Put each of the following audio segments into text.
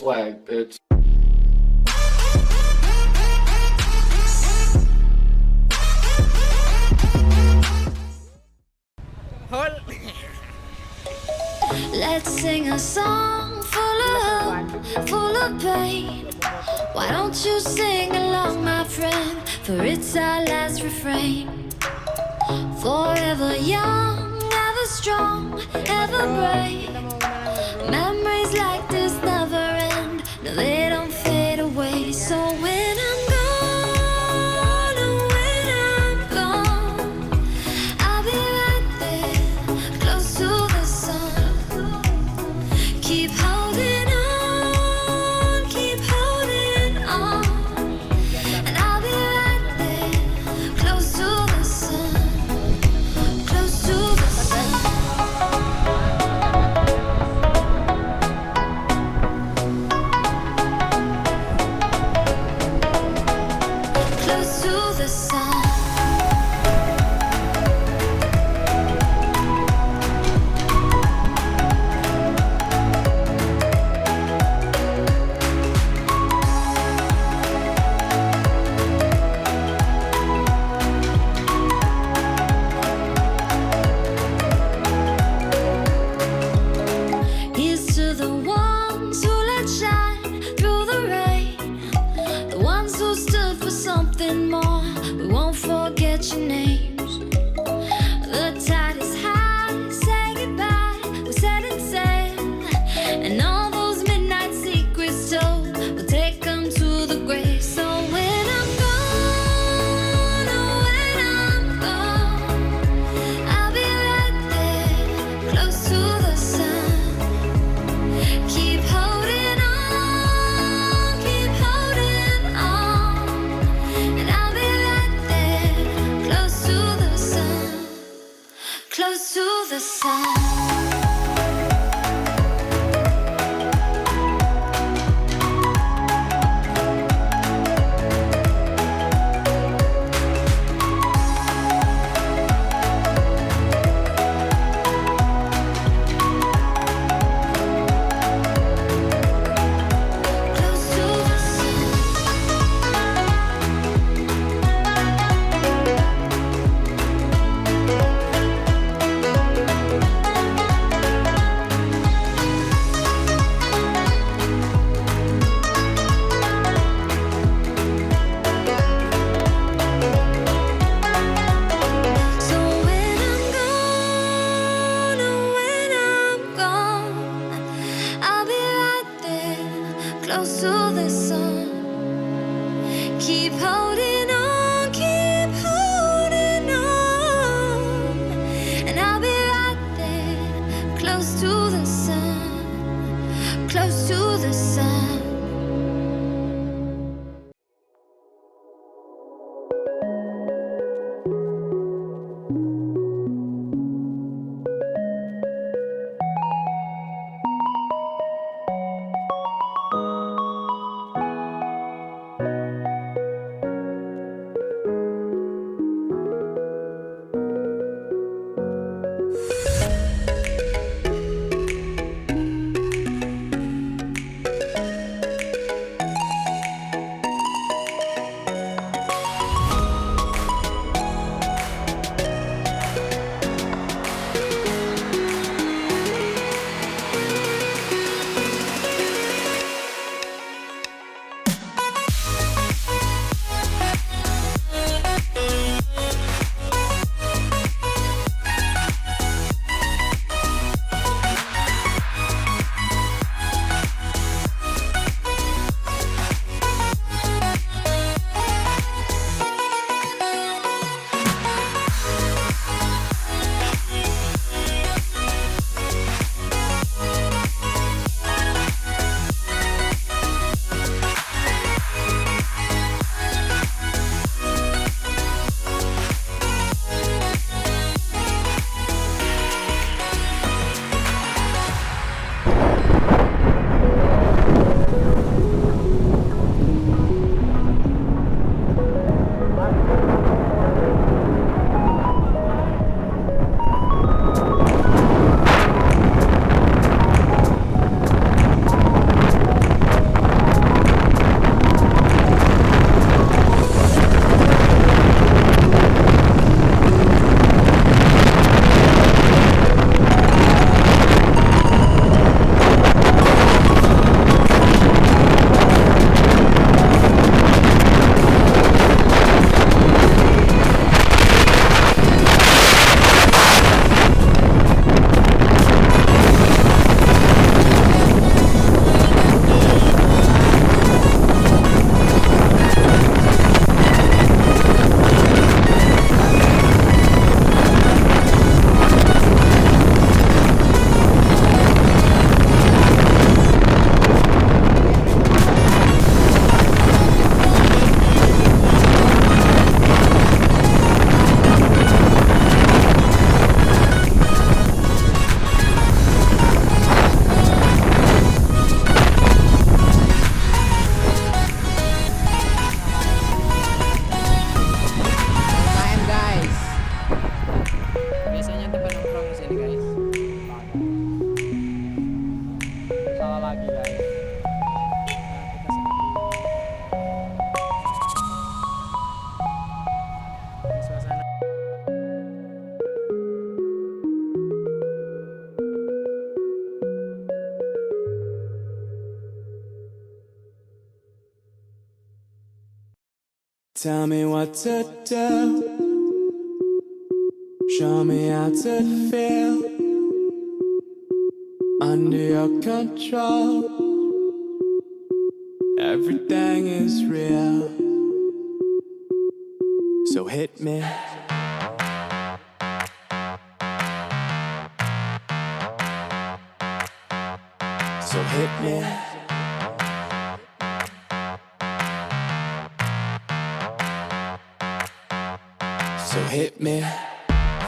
swag, bitch. Let's sing a song full of pain. Why don't you sing along, my friend? For it's our last refrain. Forever young, ever strong, ever brave. Memories like this never end. No, they don't fade away. So when I'm gone, oh, when I'm gone, I'll be right there, close to the sun. Keep holding on, keep holding on. And I'll be right there, close to the sun, close to the sun. Close to the sun. Here's to the ones who let shine through the rain, the ones who stood for something more. We won't forget your names. The tide is high, say goodbye, we're setting sail, and all those midnight secrets told, we'll take them to the grave. So when I'm gone, oh, when I'm gone, I'll be right there, close to the sun. Keep holding on, keep holding on. And I'll be right there, close to the sun, close to the sun. Close to the sun. So when I'm gone, oh, when I'm gone, I'll be right there, close to the sun. Keep holding on, keep holding on. And I'll be right there, close to the sun, close to the sun. Tell me what to do. Show me how to feel under your control. Everything is real, so hit me. So hit me. So hit me.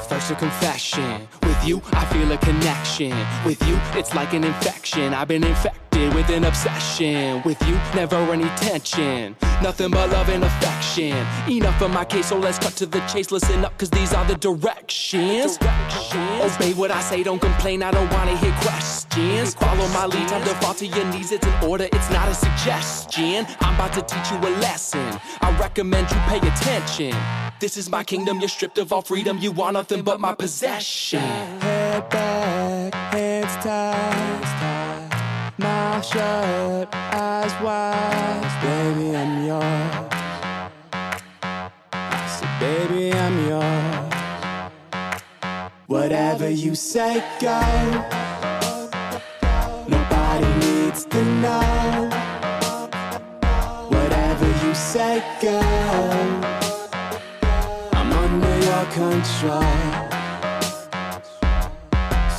First a confession. With you, I feel a connection. With you, it's like an infection. I've been infected with an obsession. With you, never any tension. Nothing but love and affection. Enough of my case, so let's cut to the chase. Listen up, cause these are the directions. Obey what I say, don't complain, I don't wanna hear questions. Follow my lead, time to fall to your knees. It's an order, it's not a suggestion. I'm about to teach you a lesson. I recommend you pay attention. This is my kingdom, you're stripped of all freedom. You want nothing but my possession. Head back, hands tied, mouth shut, eyes wide. Baby, I'm yours. I said, baby, I'm yours. Whatever you say, go. Nobody needs to know. Whatever you say, go. Your control.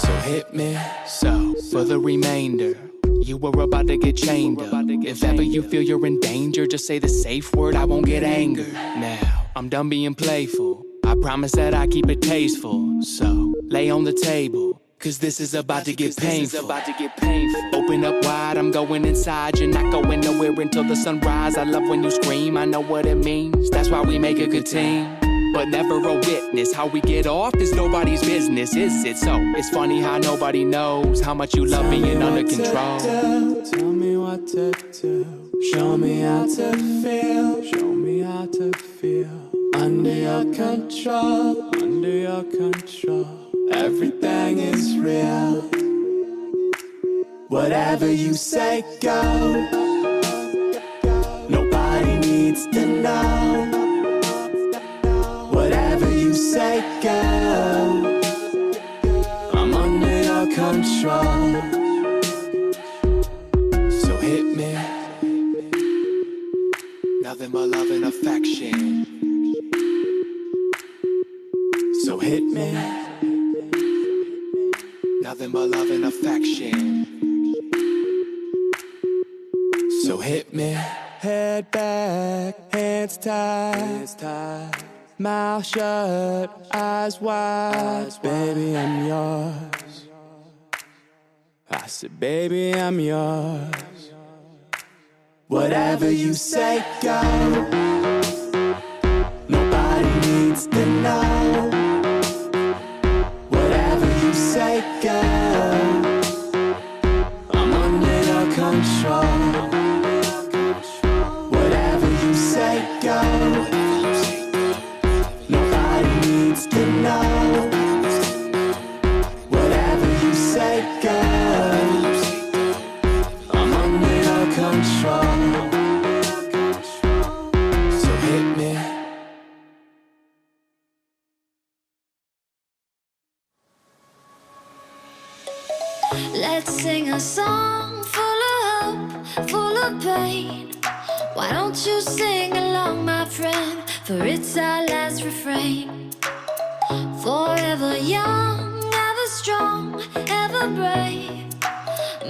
So hit me. So for the remainder, you were about to get chained up. If ever you feel you're in danger, just say the safe word, I won't get angered. Now, I'm done being playful. I promise that I keep it tasteful. So lay on the table, cause this is about to get painful. Open up wide, I'm going inside. You're not going nowhere until the sunrise. I love when you scream, I know what it means. That's why we make a good team. But never a witness. How we get off is nobody's business, is it? So it's funny how nobody knows how much you love being under control. Tell me what to do. Show me how to feel. Show me how to feel. Under your control. Under your control. Everything is real. Whatever you say, go. Nobody needs to know. Whatever you say, go. I'm under your control. So hit me. Nothing but love and affection. So hit me. Nothing but love and affection. So hit me. Head back, hands tied. Mouth shut, eyes wide. Baby, I'm yours. I said, baby, I'm yours. Whatever you say, go. Nobody needs to know. Whatever you say, go. I'm under your control. Whatever you say, go. To know. Whatever you say, go. I'm under your control. So hit me. Let's sing a song full of hope, full of pain. Why don't you sing along, my friend? For it's our last refrain. Forever young, ever strong, ever brave.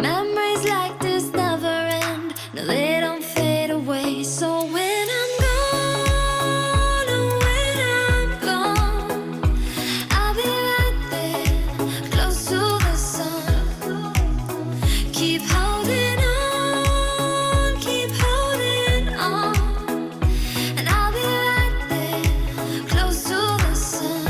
Memories like this never end. No, they don't fade away. So when I'm gone, oh, when I'm gone, I'll be right there, close to the sun. Keep holding on, keep holding on. And I'll be right there, close to the sun.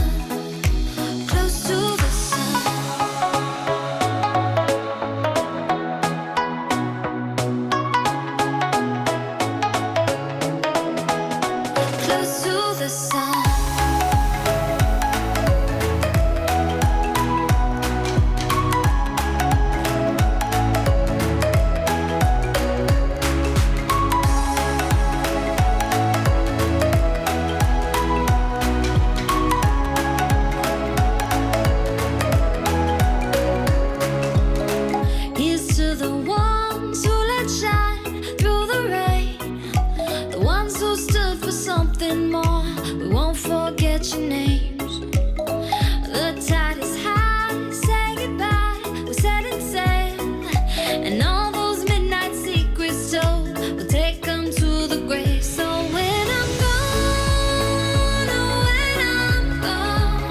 And all those midnight secrets told, we'll take them to the grave. So when I'm gone, oh, when I'm gone,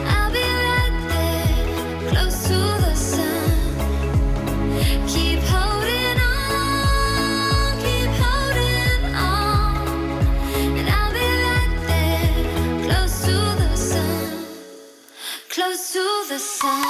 I'll be right there, close to the sun. Keep holding on, keep holding on. And I'll be right there, close to the sun, close to the sun.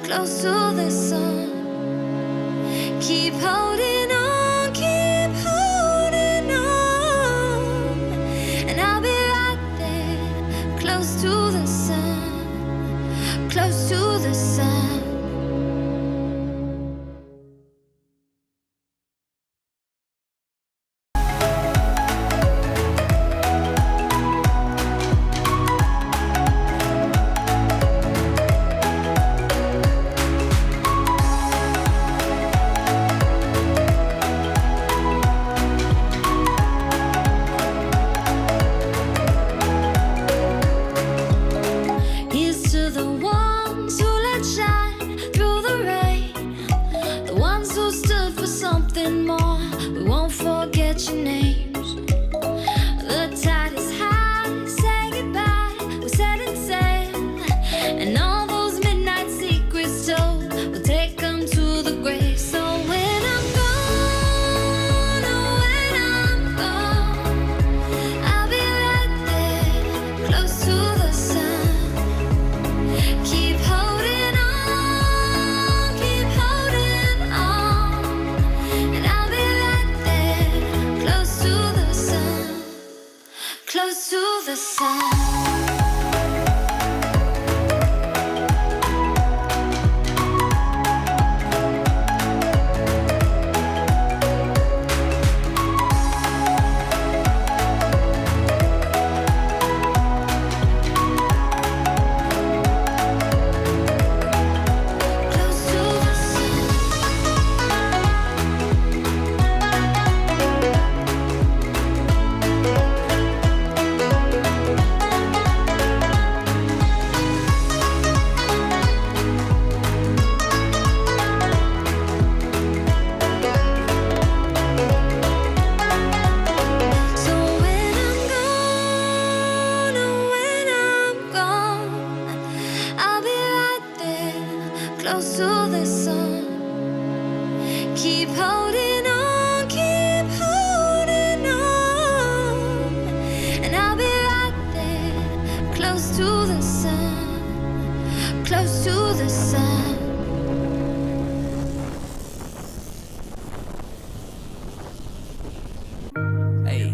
Close to the sun. Keep holding on, keep holding on. And I'll be right there, close to the sun, close to the sun. Here's to the ones who let shine through the rain, the ones who stood for something more. We won't forget your names. The tide is high, say goodbye, we're setting sail. And all those midnight secrets told, we'll take them to the grave. So when I'm gone, oh, when I'm gone, I'll be right there, close to the sun. Keep holding on, keep holding on. And I'll be right there, close to the sun, close to the sun. Close to the sun. So when I'm gone, oh, when I'm gone, I'll be right there, close to the sun. Keep holding on, keep holding on. And I'll be right there, close to the sun, close to the sun. Hey,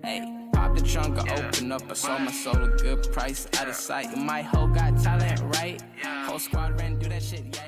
hey, pop the trunk or open up. I sold my soul a good price, out of sight. My hoe got talent, right? Whole squad ran, do that shit, yeah.